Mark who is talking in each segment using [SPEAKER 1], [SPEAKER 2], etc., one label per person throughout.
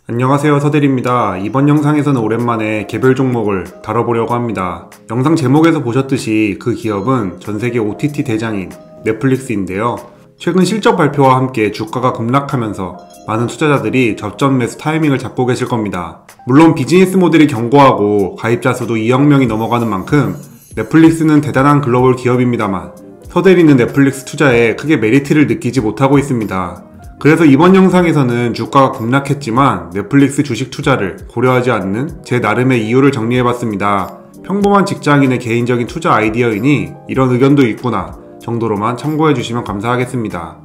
[SPEAKER 1] 안녕하세요, 서대리입니다. 이번 영상에서는 오랜만에 개별 종목을 다뤄보려고 합니다. 영상 제목에서 보셨듯이 그 기업은 전세계 OTT 대장인 넷플릭스인데요. 최근 실적 발표와 함께 주가가 급락하면서 많은 투자자들이 접전 매수 타이밍을 잡고 계실 겁니다. 물론 비즈니스 모델이 견고하고 가입자 수도 2억 명이 넘어가는 만큼 넷플릭스는 대단한 글로벌 기업입니다만 서대리는 넷플릭스 투자에 크게 메리트를 느끼지 못하고 있습니다. 그래서 이번 영상에서는 주가가 급락했지만 넷플릭스 주식 투자를 고려하지 않는 제 나름의 이유를 정리해봤습니다. 평범한 직장인의 개인적인 투자 아이디어이니 이런 의견도 있구나 정도로만 참고해주시면 감사하겠습니다.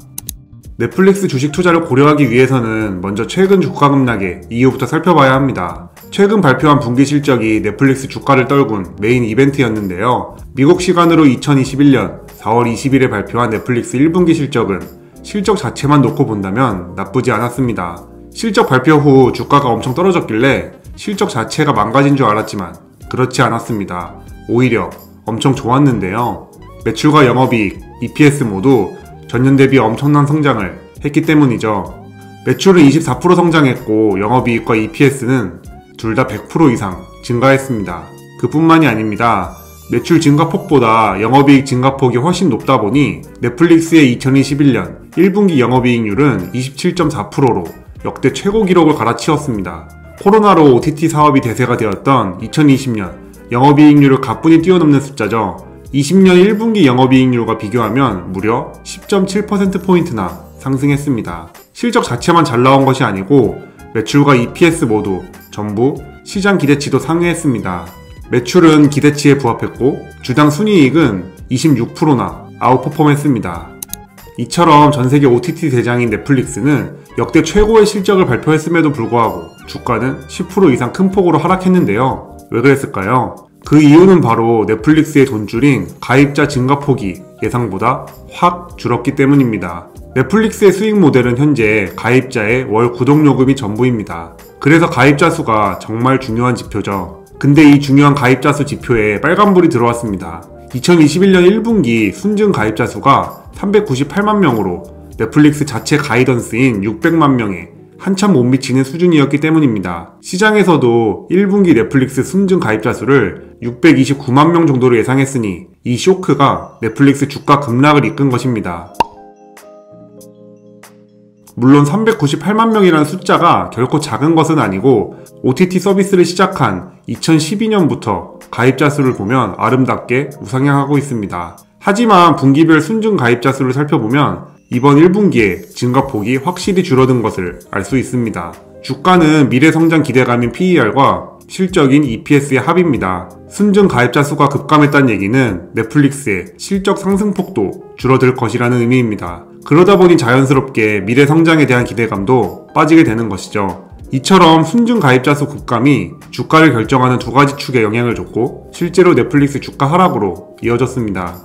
[SPEAKER 1] 넷플릭스 주식 투자를 고려하기 위해서는 먼저 최근 주가 급락의 이유부터 살펴봐야 합니다. 최근 발표한 분기 실적이 넷플릭스 주가를 떨군 메인 이벤트였는데요. 미국 시간으로 2021년 4월 20일에 발표한 넷플릭스 1분기 실적은 실적 자체만 놓고 본다면 나쁘지 않았습니다. 실적 발표 후 주가가 엄청 떨어졌길래 실적 자체가 망가진 줄 알았지만 그렇지 않았습니다. 오히려 엄청 좋았는데요. 매출과 영업이익, EPS 모두 전년 대비 엄청난 성장을 했기 때문이죠. 매출은 24% 성장했고 영업이익과 EPS는 둘 다 100% 이상 증가했습니다. 그뿐만이 아닙니다. 매출 증가폭보다 영업이익 증가폭이 훨씬 높다 보니 넷플릭스의 2021년 1분기 영업이익률은 27.4%로 역대 최고 기록을 갈아치웠습니다. 코로나로 OTT 사업이 대세가 되었던 2020년 영업이익률을 가뿐히 뛰어넘는 숫자죠. 20년 1분기 영업이익률과 비교하면 무려 10.7%포인트나 상승했습니다. 실적 자체만 잘 나온 것이 아니고 매출과 EPS 모두 전부 시장 기대치도 상회했습니다. 매출은 기대치에 부합했고 주당 순이익은 26%나 아웃퍼폼했습니다. 이처럼 전세계 OTT 대장인 넷플릭스는 역대 최고의 실적을 발표했음에도 불구하고 주가는 10% 이상 큰 폭으로 하락했는데요. 왜 그랬을까요? 그 이유는 바로 넷플릭스의 돈줄인 가입자 증가폭이 예상보다 확 줄었기 때문입니다. 넷플릭스의 수익 모델은 현재 가입자의 월 구독요금이 전부입니다. 그래서 가입자 수가 정말 중요한 지표죠. 근데 이 중요한 가입자 수 지표에 빨간불이 들어왔습니다. 2021년 1분기 순증 가입자 수가 398만 명으로 넷플릭스 자체 가이던스인 600만 명에 한참 못 미치는 수준이었기 때문입니다. 시장에서도 1분기 넷플릭스 순증 가입자 수를 629만 명 정도로 예상했으니 이 쇼크가 넷플릭스 주가 급락을 이끈 것입니다. 물론 398만 명이라는 숫자가 결코 작은 것은 아니고 OTT 서비스를 시작한 2012년부터 가입자 수를 보면 아름답게 우상향하고 있습니다. 하지만 분기별 순증 가입자 수를 살펴보면 이번 1분기에 증가폭이 확실히 줄어든 것을 알 수 있습니다. 주가는 미래 성장 기대감인 PER과 실적인 EPS의 합입니다. 순증 가입자 수가 급감했다는 얘기는 넷플릭스의 실적 상승폭도 줄어들 것이라는 의미입니다. 그러다 보니 자연스럽게 미래 성장에 대한 기대감도 빠지게 되는 것이죠. 이처럼 순증 가입자 수 급감이 주가를 결정하는 두 가지 축에 영향을 줬고 실제로 넷플릭스 주가 하락으로 이어졌습니다.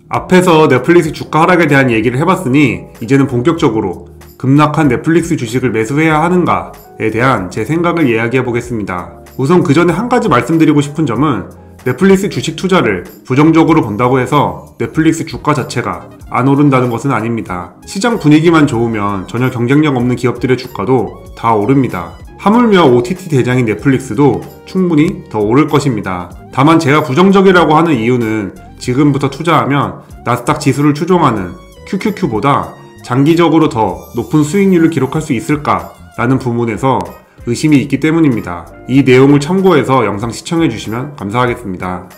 [SPEAKER 1] 앞에서 넷플릭스 주가 하락에 대한 얘기를 해봤으니 이제는 본격적으로 급락한 넷플릭스 주식을 매수해야 하는가에 대한 제 생각을 이야기해 보겠습니다. 우선 그 전에 한 가지 말씀드리고 싶은 점은 넷플릭스 주식 투자를 부정적으로 본다고 해서 넷플릭스 주가 자체가 안 오른다는 것은 아닙니다. 시장 분위기만 좋으면 전혀 경쟁력 없는 기업들의 주가도 다 오릅니다. 하물며 OTT 대장인 넷플릭스도 충분히 더 오를 것입니다. 다만 제가 부정적이라고 하는 이유는 지금부터 투자하면 나스닥 지수를 추종하는 QQQ보다 장기적으로 더 높은 수익률을 기록할 수 있을까 라는 부분에서 의심이 있기 때문입니다. 이 내용을 참고해서 영상 시청해주시면 감사하겠습니다.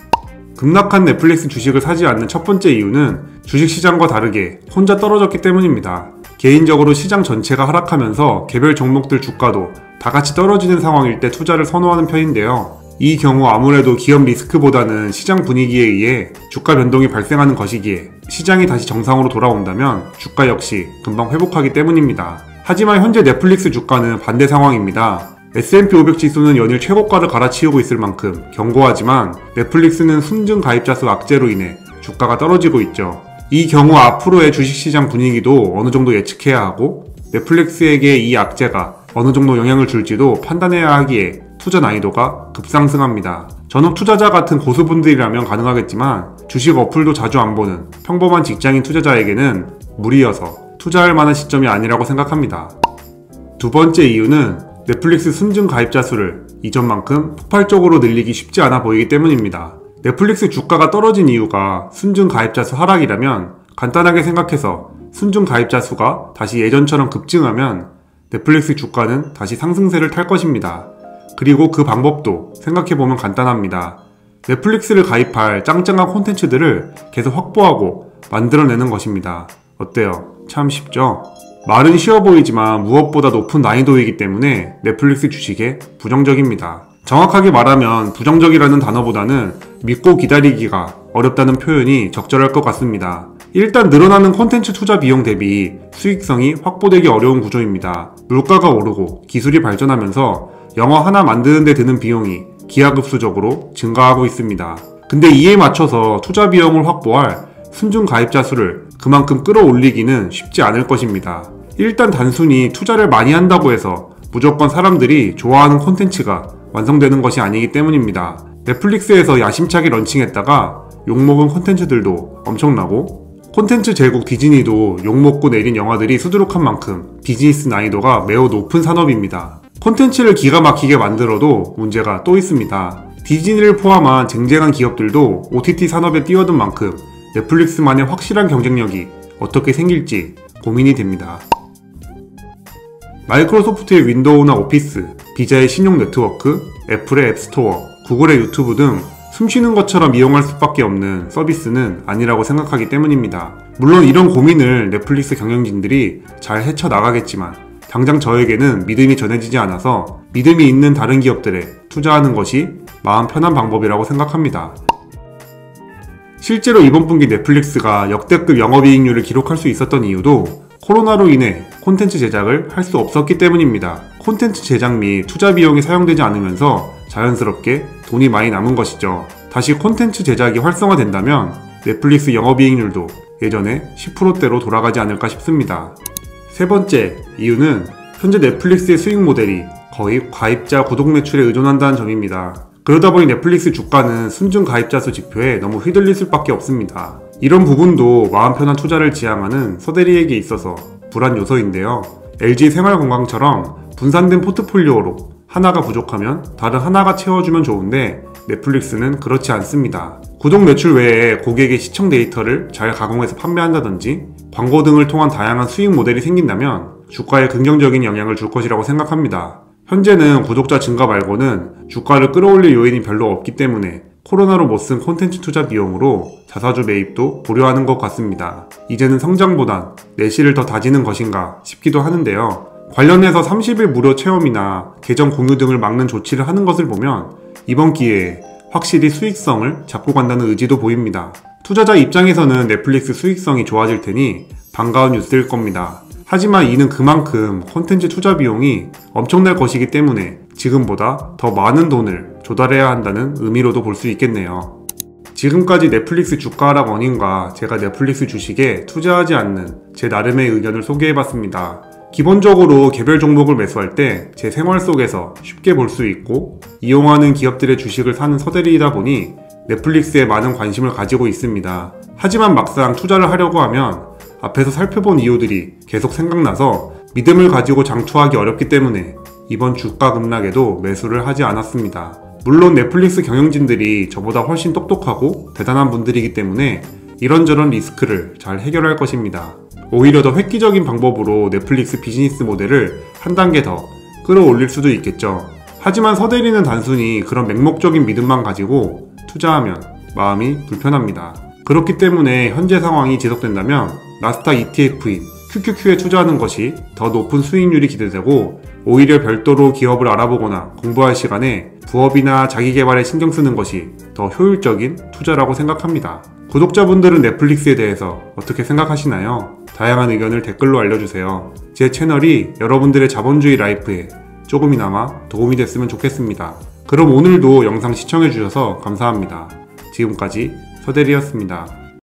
[SPEAKER 1] 급락한 넷플릭스 주식을 사지 않는 첫 번째 이유는 주식시장과 다르게 혼자 떨어졌기 때문입니다. 개인적으로 시장 전체가 하락하면서 개별 종목들 주가도 다같이 떨어지는 상황일 때 투자를 선호하는 편인데요. 이 경우 아무래도 기업 리스크보다는 시장 분위기에 의해 주가 변동이 발생하는 것이기에 시장이 다시 정상으로 돌아온다면 주가 역시 금방 회복하기 때문입니다. 하지만 현재 넷플릭스 주가는 반대 상황입니다. S&P 500 지수는 연일 최고가를 갈아치우고 있을 만큼 견고하지만 넷플릭스는 순증 가입자 수 악재로 인해 주가가 떨어지고 있죠. 이 경우 앞으로의 주식시장 분위기도 어느 정도 예측해야 하고 넷플릭스에게 이 악재가 어느 정도 영향을 줄지도 판단해야 하기에 투자 난이도가 급상승합니다. 전업 투자자 같은 고수분들이라면 가능하겠지만 주식 어플도 자주 안 보는 평범한 직장인 투자자에게는 무리여서 투자할 만한 시점이 아니라고 생각합니다. 두 번째 이유는 넷플릭스 순증 가입자 수를 이전만큼 폭발적으로 늘리기 쉽지 않아 보이기 때문입니다. 넷플릭스 주가가 떨어진 이유가 순증 가입자 수 하락이라면 간단하게 생각해서 순증 가입자 수가 다시 예전처럼 급증하면 넷플릭스 주가는 다시 상승세를 탈 것입니다. 그리고 그 방법도 생각해보면 간단합니다. 넷플릭스를 가입할 짱짱한 콘텐츠들을 계속 확보하고 만들어내는 것입니다. 어때요? 참 쉽죠? 말은 쉬워 보이지만 무엇보다 높은 난이도이기 때문에 넷플릭스 주식에 부정적입니다. 정확하게 말하면 부정적이라는 단어보다는 믿고 기다리기가 어렵다는 표현이 적절할 것 같습니다. 일단 늘어나는 콘텐츠 투자 비용 대비 수익성이 확보되기 어려운 구조입니다. 물가가 오르고 기술이 발전하면서 영화 하나 만드는 데 드는 비용이 기하급수적으로 증가하고 있습니다. 근데 이에 맞춰서 투자 비용을 확보할 순증 가입자 수를 그만큼 끌어올리기는 쉽지 않을 것입니다. 일단 단순히 투자를 많이 한다고 해서 무조건 사람들이 좋아하는 콘텐츠가 완성되는 것이 아니기 때문입니다. 넷플릭스에서 야심차게 런칭했다가 욕먹은 콘텐츠들도 엄청나고 콘텐츠 제국 디즈니도 욕먹고 내린 영화들이 수두룩한 만큼 비즈니스 난이도가 매우 높은 산업입니다. 콘텐츠를 기가 막히게 만들어도 문제가 또 있습니다. 디즈니를 포함한 쟁쟁한 기업들도 OTT 산업에 뛰어든 만큼 넷플릭스만의 확실한 경쟁력이 어떻게 생길지 고민이 됩니다. 마이크로소프트의 윈도우나 오피스, 비자의 신용 네트워크, 애플의 앱스토어, 구글의 유튜브 등 숨쉬는 것처럼 이용할 수밖에 없는 서비스는 아니라고 생각하기 때문입니다. 물론 이런 고민을 넷플릭스 경영진들이 잘 헤쳐나가겠지만 당장 저에게는 믿음이 전해지지 않아서 믿음이 있는 다른 기업들에 투자하는 것이 마음 편한 방법이라고 생각합니다. 실제로 이번 분기 넷플릭스가 역대급 영업이익률을 기록할 수 있었던 이유도 코로나로 인해 콘텐츠 제작을 할 수 없었기 때문입니다. 콘텐츠 제작 및 투자 비용이 사용되지 않으면서 자연스럽게 돈이 많이 남은 것이죠. 다시 콘텐츠 제작이 활성화된다면 넷플릭스 영업이익률도 예전에 10%대로 돌아가지 않을까 싶습니다. 세 번째 이유는 현재 넷플릭스의 수익 모델이 거의 가입자 구독 매출에 의존한다는 점입니다. 그러다 보니 넷플릭스 주가는 순증 가입자 수 지표에 너무 휘둘릴 수밖에 없습니다. 이런 부분도 마음 편한 투자를 지향하는 서대리에게 있어서 불안 요소인데요. LG 생활건강처럼 분산된 포트폴리오로 하나가 부족하면 다른 하나가 채워주면 좋은데 넷플릭스는 그렇지 않습니다. 구독 매출 외에 고객의 시청 데이터를 잘 가공해서 판매한다든지 광고 등을 통한 다양한 수익 모델이 생긴다면 주가에 긍정적인 영향을 줄 것이라고 생각합니다. 현재는 구독자 증가 말고는 주가를 끌어올릴 요인이 별로 없기 때문에 코로나로 못쓴 콘텐츠 투자 비용으로 자사주 매입도 고려하는 것 같습니다. 이제는 성장보단 내실을 더 다지는 것인가 싶기도 하는데요. 관련해서 30일 무료 체험이나 계정 공유 등을 막는 조치를 하는 것을 보면 이번 기회에 확실히 수익성을 잡고 간다는 의지도 보입니다. 투자자 입장에서는 넷플릭스 수익성이 좋아질 테니 반가운 뉴스일 겁니다. 하지만 이는 그만큼 콘텐츠 투자 비용이 엄청날 것이기 때문에 지금보다 더 많은 돈을 조달해야 한다는 의미로도 볼 수 있겠네요. 지금까지 넷플릭스 주가 하락 원인과 제가 넷플릭스 주식에 투자하지 않는 제 나름의 의견을 소개해봤습니다. 기본적으로 개별 종목을 매수할 때 제 생활 속에서 쉽게 볼 수 있고 이용하는 기업들의 주식을 사는 서대리이다 보니 넷플릭스에 많은 관심을 가지고 있습니다. 하지만 막상 투자를 하려고 하면 앞에서 살펴본 이유들이 계속 생각나서 믿음을 가지고 장투하기 어렵기 때문에 이번 주가 급락에도 매수를 하지 않았습니다. 물론 넷플릭스 경영진들이 저보다 훨씬 똑똑하고 대단한 분들이기 때문에 이런저런 리스크를 잘 해결할 것입니다. 오히려 더 획기적인 방법으로 넷플릭스 비즈니스 모델을 한 단계 더 끌어올릴 수도 있겠죠. 하지만 서대리는 단순히 그런 맹목적인 믿음만 가지고 투자하면 마음이 불편합니다. 그렇기 때문에 현재 상황이 지속된다면 나스닥 ETF인 QQQ에 투자하는 것이 더 높은 수익률이 기대되고 오히려 별도로 기업을 알아보거나 공부할 시간에 부업이나 자기개발에 신경 쓰는 것이 더 효율적인 투자라고 생각합니다. 구독자분들은 넷플릭스에 대해서 어떻게 생각하시나요? 다양한 의견을 댓글로 알려주세요. 제 채널이 여러분들의 자본주의 라이프에 조금이나마 도움이 됐으면 좋겠습니다. 그럼 오늘도 영상 시청해주셔서 감사합니다. 지금까지 서대리였습니다.